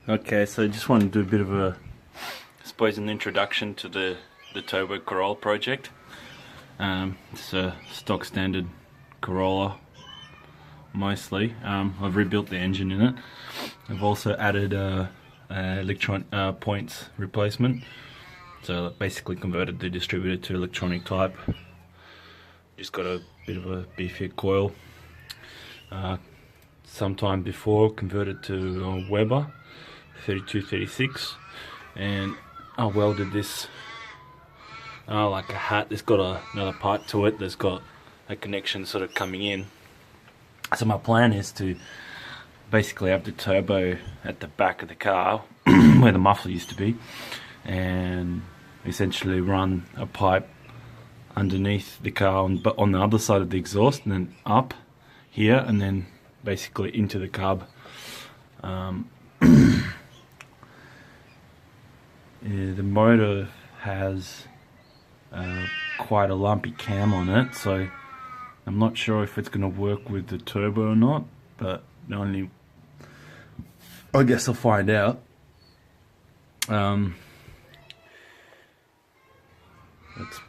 Okay, so I just wanted to do a bit of a, I suppose, an introduction to the turbo Corolla project. It's a stock standard Corolla mostly. I've rebuilt the engine in it. I've also added electron points replacement, so basically converted the distributor to electronic type. Just got a bit of a beefier coil. Sometime before converted to Weber 3236, and I welded this like a hat. There's got another part to it. There's got a connection sort of coming in. So my plan is to basically have the turbo at the back of the car where the muffler used to be, and essentially run a pipe underneath the car but on the other side of the exhaust, and then up here and then basically into the carb. Yeah, the motor has quite a lumpy cam on it, so I'm not sure if it's going to work with the turbo or not, but I guess I'll find out. That's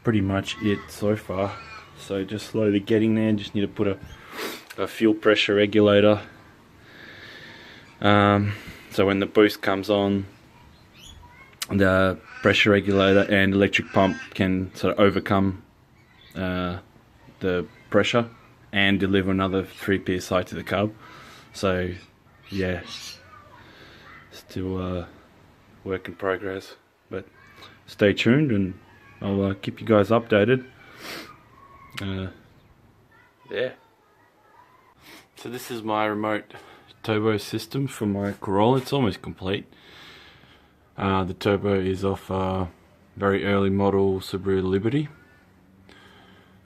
pretty much it so far. So just slowly getting there. Just need to put a fuel pressure regulator, so when the boost comes on, the pressure regulator and electric pump can sort of overcome the pressure and deliver another 3 psi to the carb. So yeah, still work in progress, but stay tuned and I'll keep you guys updated. Yeah. So this is my remote turbo system for my Corolla. It's almost complete. The turbo is off a very early model Subaru Liberty.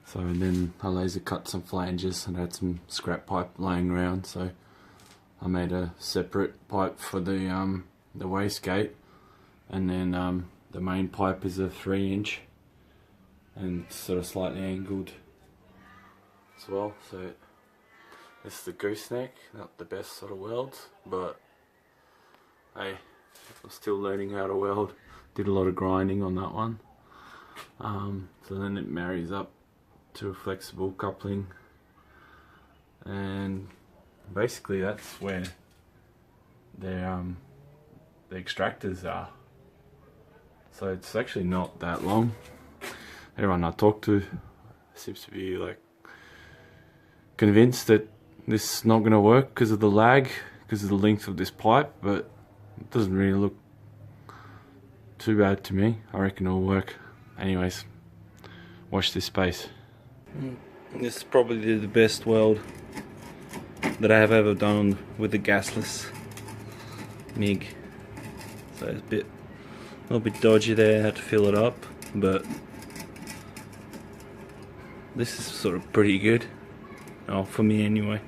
So then I laser cut some flanges and had some scrap pipe laying around. So I made a separate pipe for the wastegate, and then the main pipe is a 3-inch and sort of slightly angled as well. So this is the gooseneck, not the best sort of welds, but hey, I'm still learning how to weld. Did a lot of grinding on that one. So then it marries up to a flexible coupling, and basically that's where the extractors are. So it's actually not that long. Everyone I talk to seems to be like convinced that this is not going to work because of the lag, because of the length of this pipe, but it doesn't really look too bad to me. I reckon it'll work. Anyways, watch this space. This is probably the best weld that I have ever done with the gasless MIG. So it's a little bit dodgy there, had to fill it up, but this is sort of pretty good. Oh, for me anyway.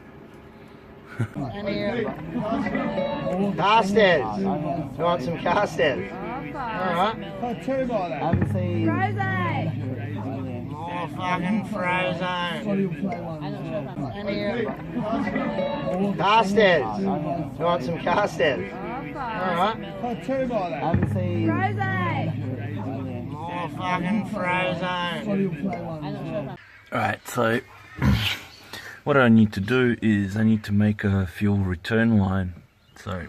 Carstairs. You want some Carstairs? Alright. I haven't seen more fucking Frozone. Carstairs. You want some Carstairs? Alright. I haven't seen more fucking Frozone. Alright, so what I need to do is I need to make a fuel return line. So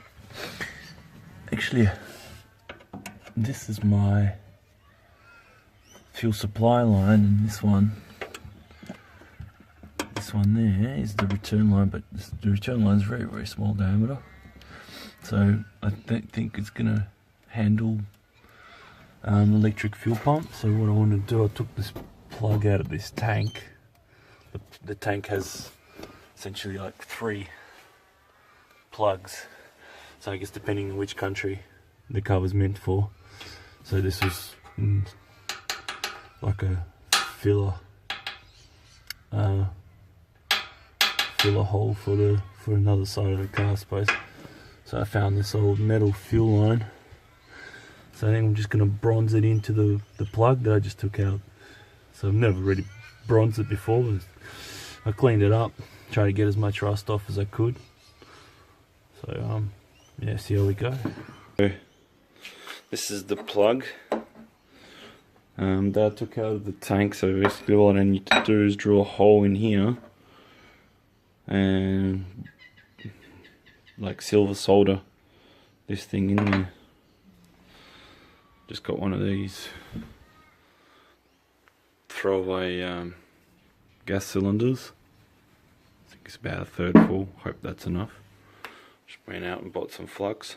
actually this is my fuel supply line, and this one there is the return line, but the return line is very, very small diameter, so I don't think it's gonna handle electric fuel pump. So what I want to do, I took this plug out of this tank. The tank has essentially like 3 plugs, so I guess depending on which country the car was meant for. So this was like a filler hole for another side of the car, I suppose. So I found this old metal fuel line, so I think I'm just going to bronze it into the plug that I just took out. So I've never really bronzed it before, but I cleaned it up, tried to get as much rust off as I could. So yeah, see how we go. This is the plug that I took out of the tank, so basically all I need to do is drill a hole in here and like silver solder this thing in there. Just got one of these throwaway gas cylinders. I think it's about a third full, hope that's enough. Just went out and bought some flux.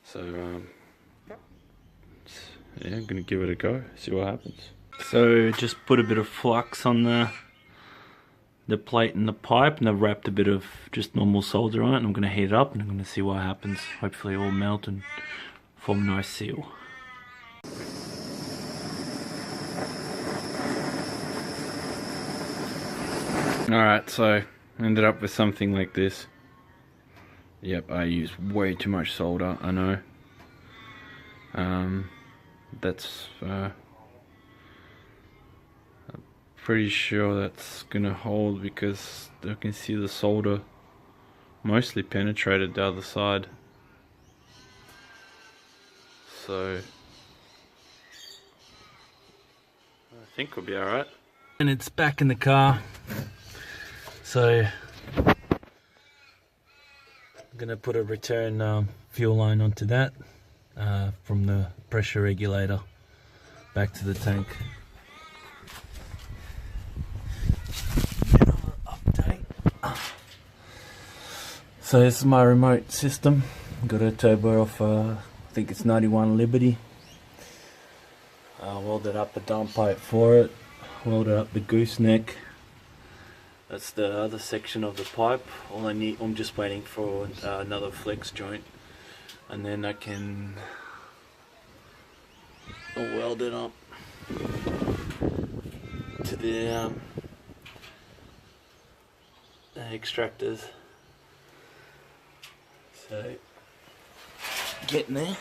So yeah, I'm gonna give it a go, see what happens. So just put a bit of flux on the plate and the pipe, and I've wrapped a bit of just normal solder on it, and I'm gonna heat it up and I'm gonna see what happens. Hopefully it will melt and form a nice seal. Alright, so I ended up with something like this. Yep, I used way too much solder, I know. That's I'm pretty sure that's gonna hold because I can see the solder mostly penetrated the other side. So I think we'll be alright. And it's back in the car. So I'm gonna put a return fuel line onto that from the pressure regulator back to the tank. Update. So this is my remote system. Got a turbo off I think it's 91 Liberty. Welded up a dump pipe for it. Welded up the gooseneck. That's the other section of the pipe. All I need, I'm just waiting for another flex joint, and then I can weld it up to the extractors. So getting there.